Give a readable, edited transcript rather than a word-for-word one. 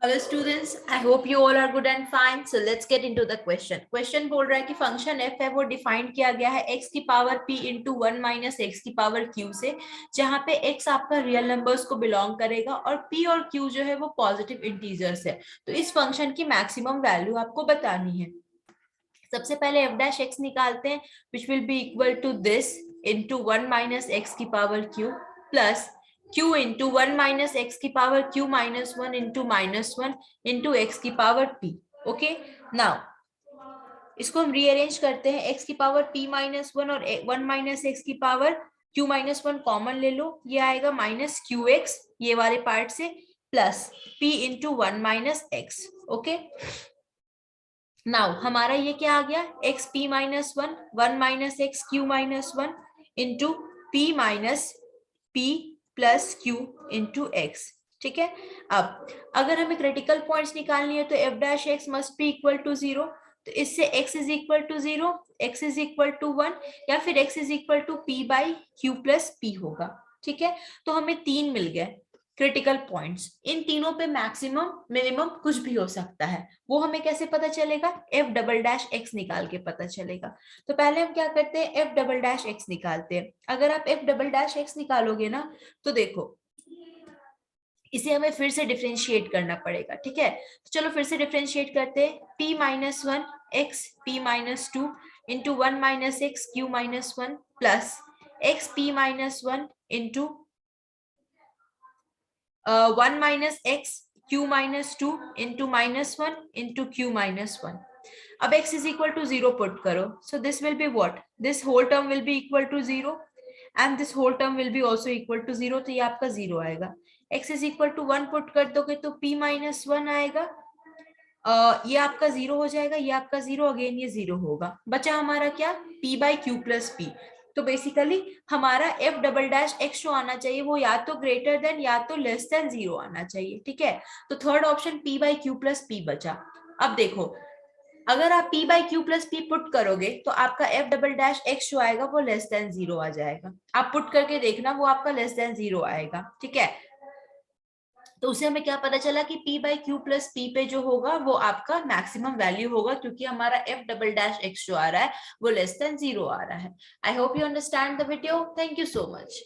Hello students, I hope you all are good and fine. So let's get into the question. Question बोल रहा है कि function f है वो defined किया गया है x की power p into 1 minus x की पावर q से, जहां पे x आपका रियल नंबर्स को बिलोंग करेगा और p और q जो है वो पॉजिटिव इंटीजर्स है। तो इस फंक्शन की मैक्सिमम वैल्यू आपको बतानी है। सबसे पहले f डैश x निकालते हैं, which will be equal to this into 1 minus x की power q plus q into 1 minus x की power q minus 1 into minus 1 into x की पावर p। ओके, नाउ इसको हम रीअरेंज करते हैं। x की पावर p माइनस 1 और 1 minus x की पावर q माइनस 1 कॉमन ले लो, ये आएगा माइनस क्यू एक्स ये वाले पार्ट से plus p into 1 minus x. Okay, now हमारा ये क्या आ गया, x P minus 1 1 minus x q minus 1 into P minus P plus Q into x. ठीक है, अब अगर हमें क्रिटिकल पॉइंट्स निकालनी है तो F dash X must be equal to 0। तो इससे x is equal to 0, x is equal to 1 या फिर x is equal to p by Q plus P होगा। ठीक है, तो हमें 3 मिल गए क्रिटिकल पॉइंट्स। इन तीनों पे मैक्सिमम मिनिमम कुछ भी हो सकता है, वो हमें कैसे पता चलेगा, एफ डबल डैश एक्स निकाल के पता चलेगा। तो पहले हम क्या करते हैं, एफ डबल डैश एक्स निकालते हैं। अगर आप एफ डबल डैश एक्स निकालोगे ना तो देखो इसे हमें फिर से डिफरेंशिएट करना पड़ेगा। ठीक है, तो चलो फिर से डिफरेंशिएट करते हैं। p minus 1 x p minus 2 into 1 minus x q minus 1 plus x p minus 1 into 1 minus x q minus 2 into minus 1 into q minus 1। अब x is equal to 0 put करो, so this will be what, this whole term will be equal to 0 and this whole term will be also equal to 0। तो ये आपका 0 आएगा। x is equal to 1 put कर दोगे तो p minus 1 आएगा, ये आपका 0 हो जाएगा, ये आपका 0 अगेन ये 0 होगा। बचा हमारा क्या, p by Q plus P. तो बेसिकली हमारा f डबल डैश एक्स जो आना चाहिए वो या तो ग्रेटर देन या तो लेस देन 0 आना चाहिए। ठीक है, तो third option p by Q plus P बचा। अब देखो अगर आप p by Q plus P put करोगे तो आपका f डबल डैश एक्स जो आएगा वो लेस देन 0 आ जाएगा। आप पुट करके देखना, वो आपका लेस देन 0 आएगा। ठीक है, तो उसे हमें क्या पता चला कि p by Q plus P पे जो होगा वो आपका मैक्सिमम वैल्यू होगा, क्योंकि हमारा f डबल डैश एक्स जो आ रहा है वो लेस देन 0 आ रहा है। I hope you understand the video. Thank you so much.